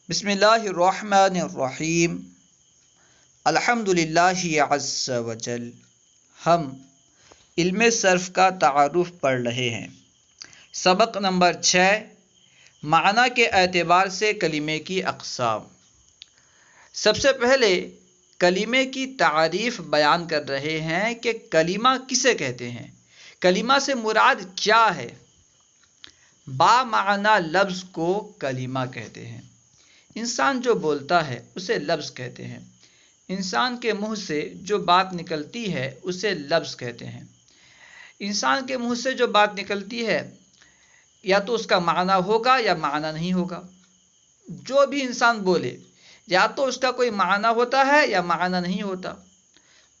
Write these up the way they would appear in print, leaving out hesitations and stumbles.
بسم اللہ الرحمن الرحیم الحمد للہ عز وجل۔ ہم علم صرف کا تعارف پڑھ رہے ہیں۔ سبق نمبر 6، معنی کے اعتبار سے کلمے کی اقسام۔ سب سے پہلے کلمے کی تعریف بیان کر رہے ہیں کہ کلمہ کسے کہتے ہیں، کلمہ سے مراد کیا ہے۔ با معنی لفظ کو کلمہ کہتے ہیں۔ انسان جو بولتا ہے اسے لفظ کہتے ہیں۔ انسان کے منہ سے جو بات نکلتی ہے اسے لفظ کہتے ہیں۔ انسان کے منہ سے جو بات نکلتی ہے یا تو اس کا معنی ہوگا یا معنی نہیں ہوگا۔ جو بھی انسان بولے یا تو اس کا کوئی معنی ہوتا ہے یا معنی نہیں ہوتا۔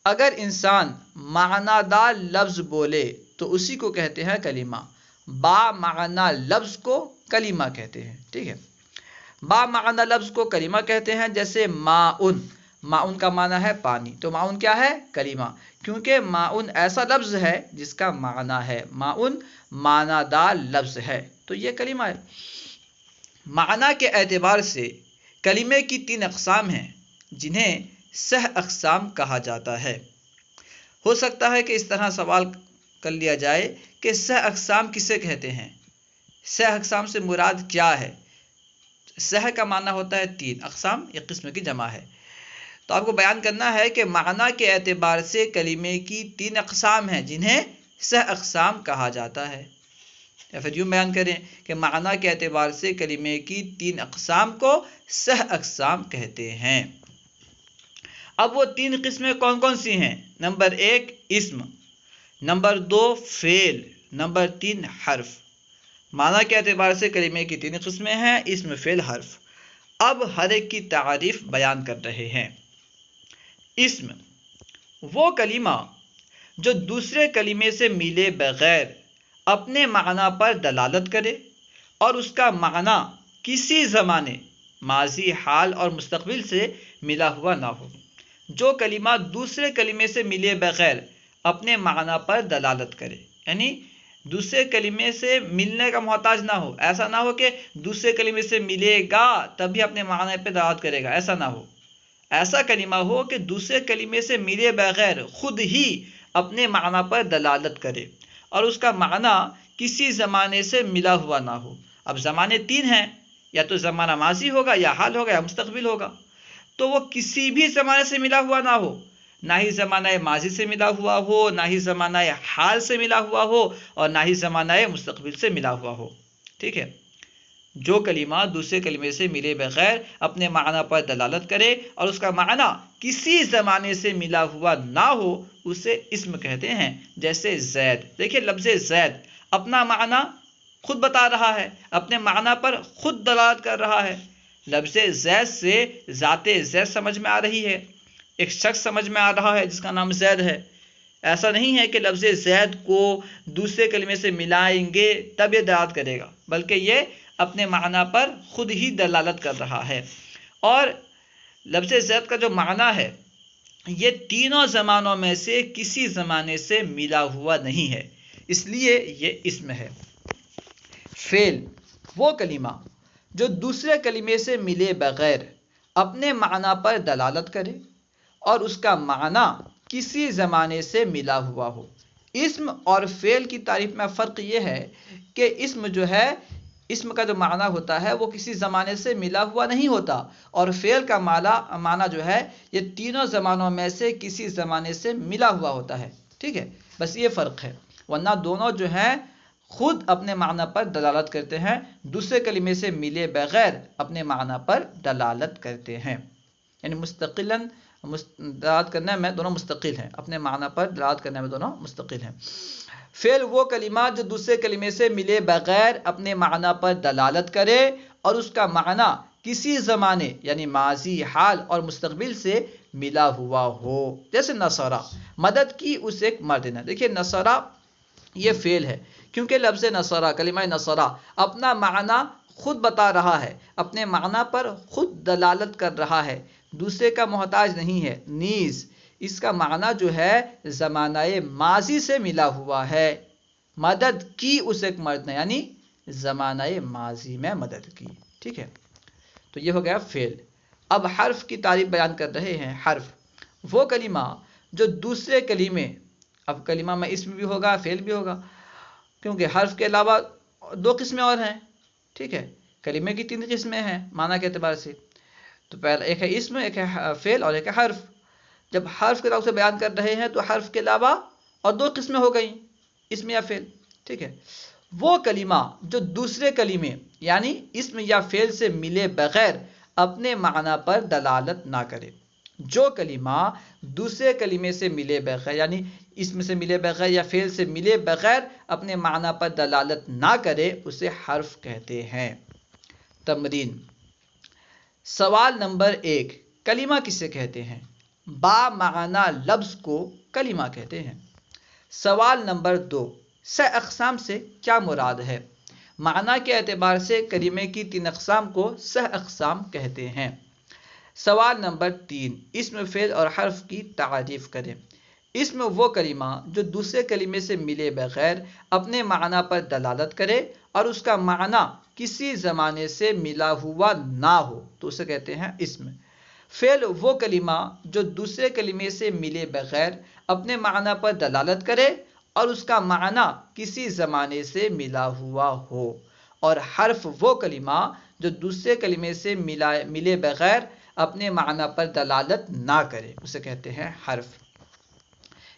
اگر انسان معنی دار لفظ بولے تو اسی کو کہتے ہیں کلمہ۔ با معنی لفظ کو کلمہ کہتے ہیں، ٹھیک ہے۔ با معنی لفظ کو کلمہ کہتے ہیں، جیسے ماؤن۔ ماؤن کا معنی ہے پانی، تو ماؤن کیا ہے؟ کلمہ، کیونکہ ماؤن ایسا لفظ ہے جس کا معنی ہے۔ ماؤن معنی دار لفظ ہے تو یہ کلمہ ہے۔ معنی کے اعتبار سے کلمے کی 3 اقسام ہیں جنہیں سہ اقسام کہا جاتا ہے۔ ہو سکتا ہے کہ اس طرح سوال کر لیا جائے کہ سہ اقسام کسے کہتے ہیں، سہ اقسام سے مراد کیا ہے۔ سہ کا معنی ہوتا ہے 3، اقسام یہ قسم کی جمع ہے۔ تو آپ کو بیان کرنا ہے کہ معنی کے اعتبار سے کلمے کی 3 اقسام ہیں جنہیں سہ اقسام کہا جاتا ہے، یا پھر یوں بیان کریں کہ معنی کے اعتبار سے کلمے کی 3 اقسام کو سہ اقسام کہتے ہیں۔ اب وہ 3 قسمیں کون کون سی ہیں؟ نمبر 1 اسم، نمبر 2 فعل، نمبر 3 حرف۔ معنی کے اعتبار سے کلمے کی 3 قسمیں ہیں، اسم، فعل، حرف۔ اب ہر ایک کی تعریف بیان کر رہے ہیں۔ اسم وہ کلمہ جو دوسرے کلمے سے ملے بغیر اپنے معنی پر دلالت کرے اور اس کا معنی کسی زمانے، ماضی، حال اور مستقبل سے ملا ہوا نہ ہو۔ جو کلمہ دوسرے کلمے سے ملے بغیر اپنے معنی پر دلالت کرے، یعنی دوسرے کلمے سے ملنے کا محتاج نہ ہو۔ ایسا نہ ہو کہ دوسرے کلمے سے ملے گا تبھی اپنے معنی پہ دلالت کرے گا، ایسا نہ ہو۔ ایسا کلمہ ہو کہ دوسرے کلمے سے ملے بغیر خود ہی اپنے معنی پر دلالت کرے اور اس کا معنی کسی زمانے سے ملا ہوا نہ ہو۔ اب زمانے 3 ہیں، یا تو زمانہ ماضی ہوگا یا حال ہوگا یا مستقبل ہوگا، تو وہ کسی بھی زمانے سے ملا ہوا نہ ہو، نہ ہی زمانہ ماضی سے ملا ہوا ہو، نہ ہی زمانہ حال سے ملا ہوا ہو، اور نہ ہی زمانہ مستقبل سے ملا ہوا ہو، ٹھیک ہے۔ جو کلمہ دوسرے کلمے سے ملے بغیر اپنے معنی پر دلالت کرے اور اس کا معنی کسی زمانے سے ملا ہوا نہ ہو اسے اسم کہتے ہیں۔ جیسے زید، دیکھیں لفظ زید اپنا معنی خود بتا رہا ہے، اپنے معنی پر خود دلالت کر رہا ہے۔ لفظ زید سے ذات زید سمجھ میں آ رہی ہے، ایک شخص سمجھ میں آ رہا ہے جس کا نام زید ہے۔ ایسا نہیں ہے کہ لفظ زید کو دوسرے کلمے سے ملائیں گے تب یہ دلالت کرے گا، بلکہ یہ اپنے معنی پر خود ہی دلالت کر رہا ہے۔ اور لفظ زید کا جو معنی ہے یہ تینوں زمانوں میں سے کسی زمانے سے ملا ہوا نہیں ہے، اس لیے یہ اسم ہے۔ فعل وہ کلمہ جو دوسرے کلمے سے ملے بغیر اپنے معنی پر دلالت کرے اور اس کا معنی کسی زمانے سے ملا ہوا ہو۔ اسم اور فعل کی تعریف میں فرق یہ ہے کہ اسم جو ہے، اسم کا جو معنی ہوتا ہے وہ کسی زمانے سے ملا ہوا نہیں ہوتا، اور فعل کا معنی جو ہے یہ تینوں زمانوں میں سے کسی زمانے سے ملا ہوا ہوتا ہے، ٹھیک ہے۔ بس یہ فرق ہے، ورنہ دونوں جو ہیں خود اپنے معنی پر دلالت کرتے ہیں، دوسرے کلمے سے ملے بغیر اپنے معنی پر دلالت کرتے ہیں، یعنی مستقلاً دلالت کرنے میں دونوں مستقل ہیں، اپنے معنی پر دلالت کرنے میں دونوں مستقل ہیں۔ فعل وہ کلمہ جو دوسرے کلمے سے ملے بغیر اپنے معنی پر دلالت کرے اور اس کا معنی کسی زمانے یعنی ماضی، حال اور مستقبل سے ملا ہوا ہو۔ جیسے نصرہ، مدد کی اس ایک مرد نے۔ دیکھیے نصرہ یہ فعل ہے، کیونکہ لفظ نصرہ، کلمہ نصرہ اپنا معنی خود بتا رہا ہے، اپنے معنی پر خود دلالت کر رہا ہے، دوسرے کا محتاج نہیں ہے۔ نیز اس کا معنی جو ہے زمانہ ماضی سے ملا ہوا ہے، مدد کی اس ایک مرد نے، یعنی زمانہ ماضی میں مدد کی، ٹھیک ہے۔ تو یہ ہو گیا فعل۔ اب حرف کی تعریف بیان کر رہے ہیں۔ حرف وہ کلمہ جو دوسرے کلمے، اب کلمہ میں اسم بھی ہوگا فعل بھی ہوگا، کیونکہ حرف کے علاوہ دو قسمیں اور ہیں، ٹھیک ہے، کلمے کی تین قسمیں ہیں معنی کے اعتبار سے، تو پہلا ایک ہے اسم، ایک ہے فعل اور ایک ہے حرف۔ جب حرف کے تعلق سے بیان کر رہے ہیں تو حرف کے علاوہ اور دو قسمیں ہو گئیں، اسم یا فعل، ٹھیک ہے۔ وہ کلمہ جو دوسرے کلمے یعنی اسم یا فعل سے ملے بغیر اپنے معنی پر دلالت نہ کرے، جو کلمہ دوسرے کلمے سے ملے بغیر یعنی اسم سے ملے بغیر یا فعل سے ملے بغیر اپنے معنی پر دلالت نہ کرے اسے حرف کہتے ہیں۔ تمرین سوال نمبر 1، کلمہ کسے کہتے ہیں؟ با معنی لفظ کو کلمہ کہتے ہیں۔ سوال نمبر 2، سہ اقسام سے کیا مراد ہے؟ معنی کے اعتبار سے کلمے کی 3 اقسام کو سہ اقسام کہتے ہیں۔ سوال نمبر 3، اسم فعل اور حرف کی تعریف کریں۔ اسم وہ کلمہ جو دوسرے کلمے سے ملے بغیر اپنے معنی پر دلالت کرے اور اس کا معنی کسی زمانے سے ملا ہوا نہ ہو تو اسے کہتے ہیں اسم۔ فعل وہ کلمہ جو دوسرے کلمے سے ملے بغیر اپنے معنی پر دلالت کرے اور اس کا معنی کسی زمانے سے ملا ہوا ہو، اور حرف وہ کلمہ جو دوسرے کلمے سے ملے بغیر اپنے معنی پر دلالت نہ کرے اسے کہتے ہیں حرف۔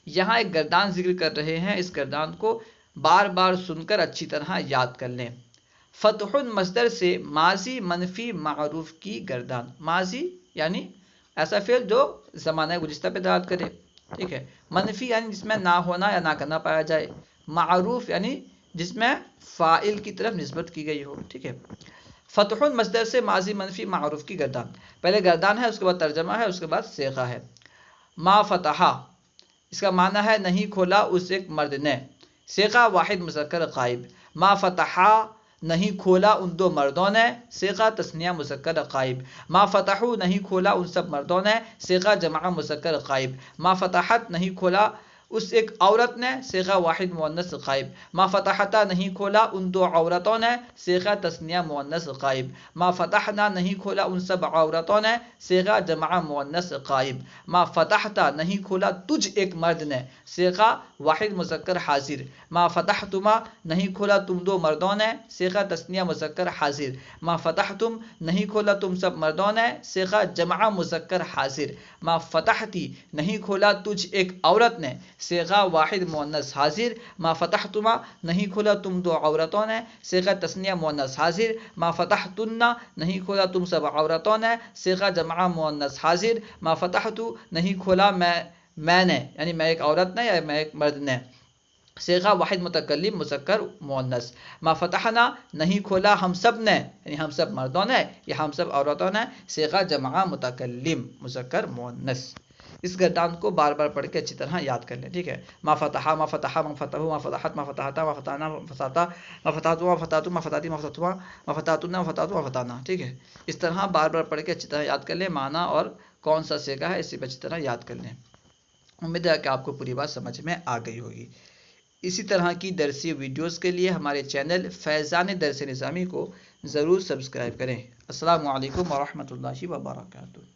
یہاں ایک گردان ذکر کر رہے ہیں، اس گردان کو بار بار سن کر اچھی طرح یاد کر لیں۔ فتح مصدر سے ماضی منفی معروف کی گردان، ماضی یعنی ایسا فعل جو زمانہ گزشتہ پہ دلالت کرے، ٹھیک ہے، منفی یعنی جس میں نہ ہونا یا نہ کرنا پایا جائے، معروف یعنی جس میں فاعل کی طرف نسبت کی گئی ہو، ٹھیک ہے۔ فتح مصدر سے ماضی منفی معروف کی گردان، پہلے گردان ہے، اس کے بعد ترجمہ ہے، اس کے بعد صیغہ ہے۔ ما فتح، اس کا معنی ہے نہیں کھولا اس ایک مرد نے، صیغہ واحد مذکر غائب۔ ما فتحا، نہیں کھولا ان 2 مردوں نے، صیغہ تثنیہ مذکر غائب۔ ما فتحو، نہیں کھولا ان سب مردوں نے، صیغہ جمع مذکر غائب۔ ما فتحت، نہیں کھولا اس ایک عورت نے، صیغہ واحد مؤنث غائب۔ ما فتحتا، نہیں کھولا ان 2 عورتوں نے، صیغہ تثنیہ مؤنث غائب۔ ما فتحنا، نہیں کھولا ان سب عورتوں نے، صیغہ جمع مؤنث غائب۔ ما فتحتا، نہیں کھولا تجھ ایک مرد نے، صیغہ واحد مذکر حاضر۔ ما فتحتما، نہیں کھولا تم 2 مردوں نے، صیغہ تثنیہ مذکر حاضر۔ ما فتحتم، نہیں کھولا تم سب مردوں نے، صیغہ جمع مذکر حاضر۔ ما فتحتی، نہیں کھولا تجھ ایک عورت نے، صیغہ واحد مؤنث حاضر۔ ما فتحتما، نہیں کھولا تم 2 عورتوں نے، صیغہ تثنیہ مؤنث حاضر۔ ما فتحتن، نہیں کھولا تم سب عورتوں نے، صیغہ جمع مؤنث حاضر۔ ما فتحتو، نہیں کھولا میں نے یعنی میں ایک عورت نے یا میں ایک مرد نے، صیغہ واحد متکلم مذکر مؤنث۔ ما فتحنا، نہیں کھولا ہم سب نے یعنی ہم سب مردوں نے یا ہم سب عورتوں نے، صیغہ جمع متکلم مذکر مؤنث۔ اس گردان کو بار بار پڑھ کے اچھی طرح یاد کر لیں، ٹھیک ہے۔ ما فتحا، ما فتحا، ما فتحو، ما فتحت، ما فتحتا، ما فتحنا، ما فتحتا، ما فتحتو، ما فتحتو، ما فتحتی، ما فتحتما، ما فتحتن، ما فتحتو، ما فتحنا، ٹھیک ہے۔ اس طرح بار بار پڑھ کے اچھی طرح یاد کر لیں، معنی اور کون سا صیغہ ہے اسے اچھی طرح یاد کر لیں۔ امید ہے کہ آپ کو پوری بات سمجھ میں آ گئی ہوگی۔ اسی طرح کی درسی ویڈیوز کے لیے ہمارے چینل فیضان درس نظامی کو ضرور سبسکرائب کریں۔ السلام علیکم ورحمۃ اللہ وبرکاتہ۔